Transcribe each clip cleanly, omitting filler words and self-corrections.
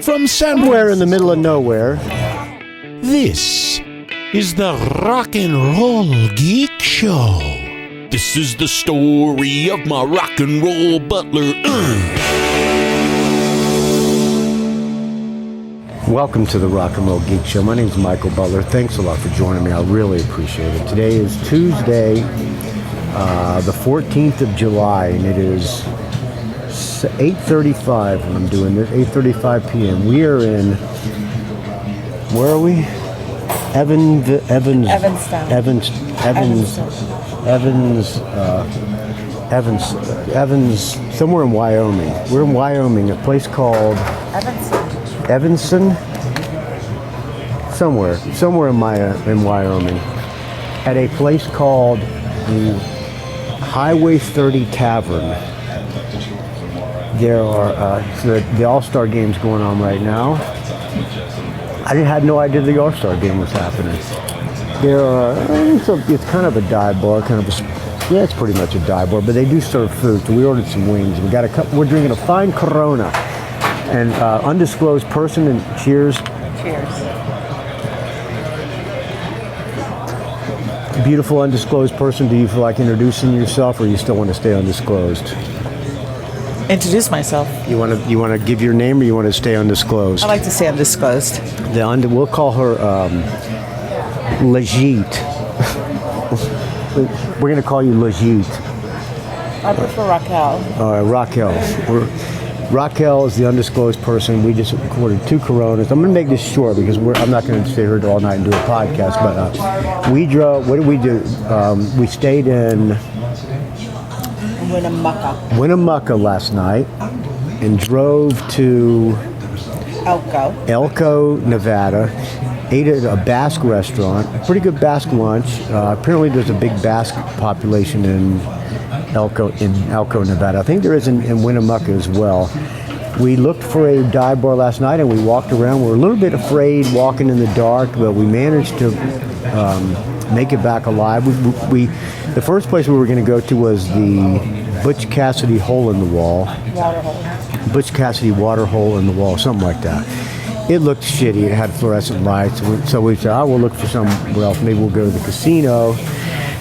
from somewhere in the middle of nowhere. This is the Rock and Roll Geek Show. This is the story of my rock and roll butler. Welcome to the Rock and Roll Geek Show. My name is Michael Butler. Thanks a lot for joining me. I really appreciate it. Today is Tuesday, the 14th of July, and it is 8:35 when I'm doing this, 8:35 p.m. We are in, where are we? Evans, somewhere in Wyoming. We're in Wyoming, a place called Evanson, somewhere in Wyoming, at a place called the Highway 30 Tavern. There are the All-Star game's going on right now. I had no idea the All-Star game was happening. There are it's kind of a dive bar, it's pretty much a dive bar, but they do serve food. So we ordered some wings. We're drinking a fine Corona. And undisclosed person, and cheers. Cheers. Beautiful undisclosed person, do you feel like introducing yourself, or you still want to stay undisclosed? Introduce myself. You want to give your name, or you want to stay undisclosed? I like to stay undisclosed. We'll call her Legit. We're going to call you Legit. I prefer Raquel. Raquel. Raquel is the undisclosed person. We just recorded 2 Coronas. I'm going to make this short because I'm not going to stay here all night and do a podcast. But we drove. What did we do? We stayed in Winnemucca last night and drove to Elko, Nevada. Ate at a Basque restaurant. A pretty good Basque lunch. Apparently, there's a big Basque population in Elko, Nevada. I think there is in Winnemucca as well. We looked for a dive bar last night and we walked around. We were a little bit afraid walking in the dark, but we managed to make it back alive. The first place we were going to go to was the Butch Cassidy Hole in the wall. Waterhole. Butch Cassidy Waterhole in the wall, something like that. It looked shitty. It had fluorescent lights. So we said, we'll look for somewhere else. Maybe we'll go to the casino.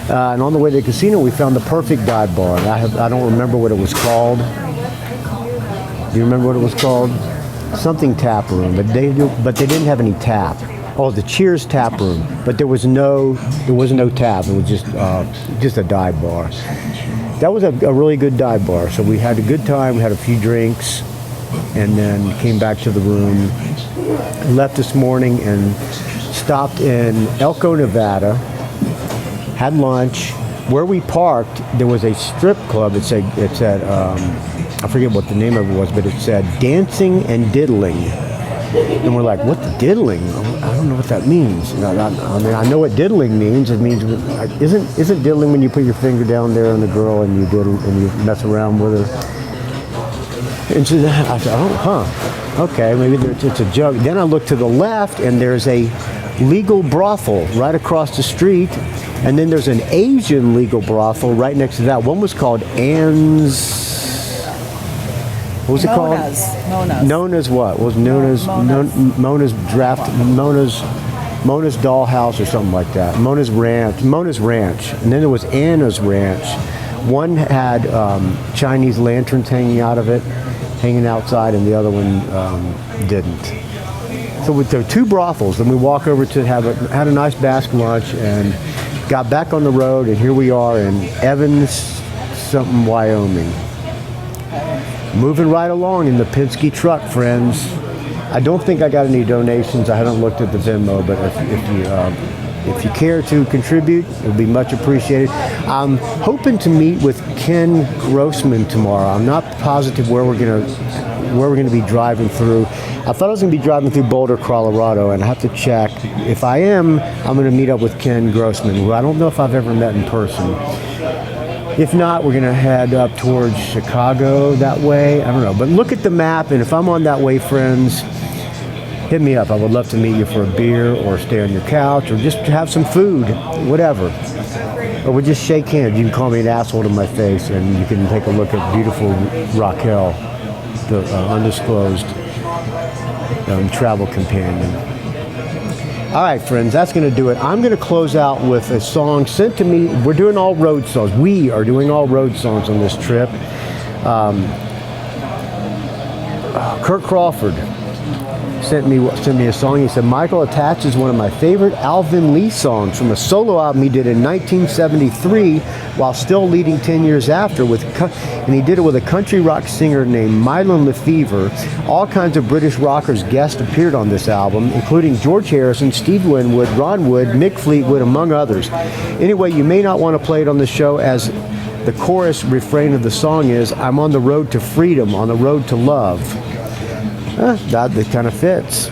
And on the way to the casino, we found the perfect dive bar. And I don't remember what it was called. Do you remember what it was called? Something tap room, but they didn't have any tap. Oh, the Cheers tap room, but there was no tap. It was just a dive bar. That was a really good dive bar. So we had a good time. We had a few drinks, and then came back to the room. Left this morning and stopped in Elko, Nevada. Had lunch. Where we parked, there was a strip club. It said I forget what the name of it was, but it said Dancing and Diddling. And we're like, what the diddling? I don't know what that means. I mean, I know what diddling means. It means, isn't diddling when you put your finger down there on the girl and you diddle and you mess around with her? And so I said, okay, maybe it's a joke. Then I looked to the left and there's a legal brothel right across the street. And then there's an Asian legal brothel right next to that. One was called Ann's. What was it called? Mona's what? Was Mona's Dollhouse or something like that. Mona's Ranch. And then there was Anna's Ranch. One had Chinese lanterns hanging outside, and the other one didn't. So there were 2 brothels, and we walked over to had a nice Basque lunch and got back on the road, and here we are in Evanson, Wyoming. Moving right along in the Penske truck, friends. I don't think I got any donations. I haven't looked at the Venmo, but if you care to contribute, it would be much appreciated. I'm hoping to meet with Ken Grossman tomorrow. I'm not positive where we're going to be driving through. I thought I was going to be driving through Boulder, Colorado, and I have to check. If I am, I'm going to meet up with Ken Grossman, who I don't know if I've ever met in person. If not, we're going to head up towards Chicago that way. I don't know. But look at the map, and if I'm on that way, friends, hit me up. I would love to meet you for a beer or stay on your couch or just have some food, whatever. Or we'll just shake hands. You can call me an asshole to my face, and you can take a look at beautiful Raquel, the undisclosed. travel companion. All right, friends, that's going to do it. I'm going to close out with a song sent to me. We're doing all road songs. We are doing all road songs on this trip. Kirk Crawford sent me a song. He said, Michael, Attached is one of my favorite Alvin Lee songs from a solo album he did in 1973 while still leading 10 years after. And he did it with a country rock singer named Mylon Lefevre. All kinds of British rockers guest appeared on this album, including George Harrison, Steve Winwood, Ron Wood, Mick Fleetwood, among others. Anyway, you may not want to play it on the show, as the chorus refrain of the song is, I'm on the road to freedom, on the road to love. That kind of fits.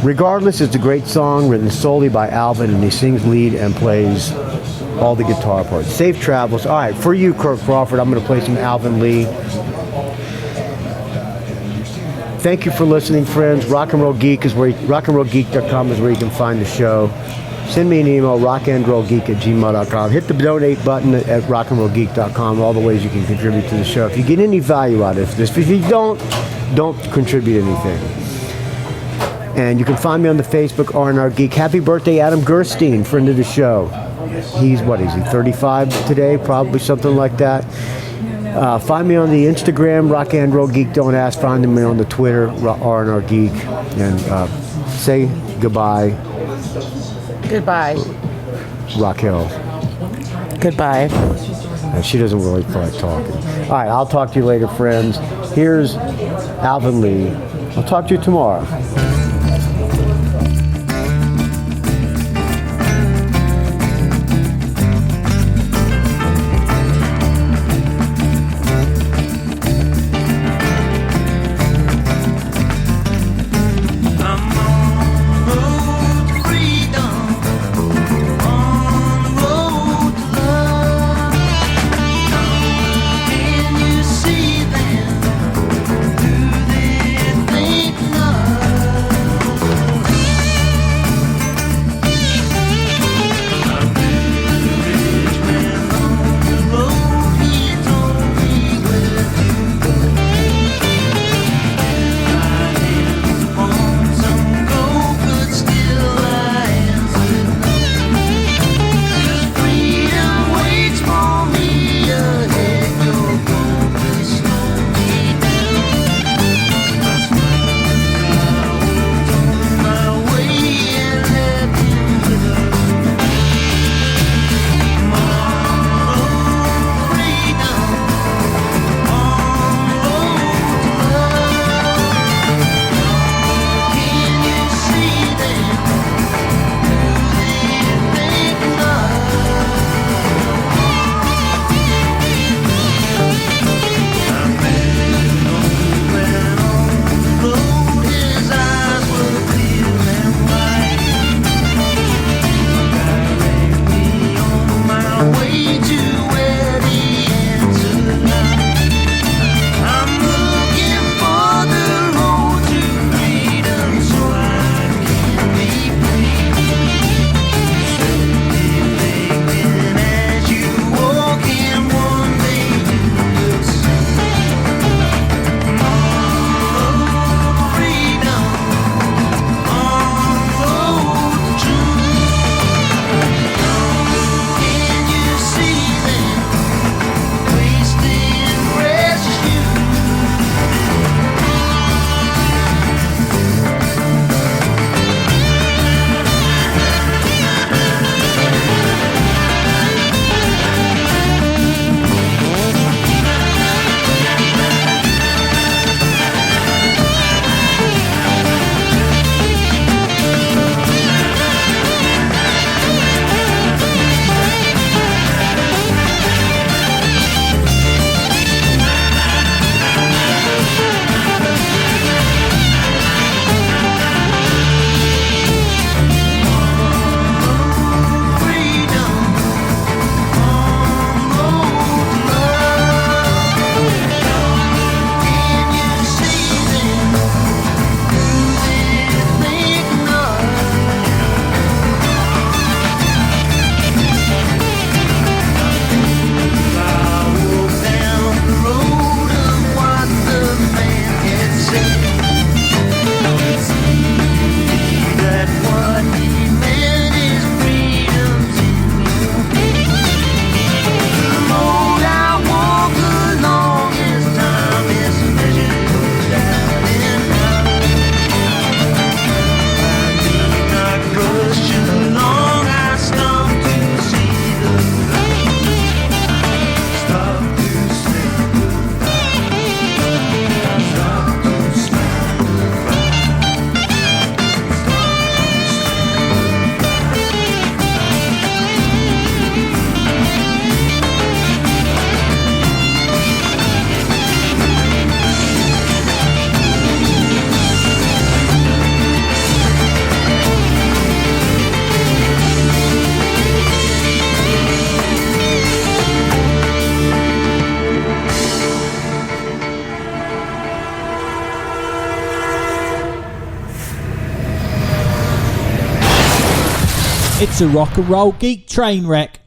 Regardless, it's a great song written solely by Alvin, and he sings lead and plays all the guitar parts. Safe travels. All right, for you, Kirk Crawford, I'm going to play some Alvin Lee. Thank you for listening, friends. rockandrollgeek.com is where you can find the show. Send me an email, rockandrollgeek@gmail.com. Hit the donate button at rockandrollgeek.com. All the ways you can contribute to the show. If you get any value out of this, if you don't contribute anything. And you can find me on the Facebook R&R Geek. Happy birthday, Adam Gerstein, friend of the show. He's, what is he, 35 today? Probably something like that. Find me on the Instagram, Rock and Roll Geek. Don't ask. Find me on the Twitter, R&R Geek. And say goodbye. Goodbye. Raquel. Goodbye. And she doesn't really feel like talking. All right, I'll talk to you later, friends. Here's Alvin Lee. I'll talk to you tomorrow. See them, do they think not? It's a rock and roll geek train wreck.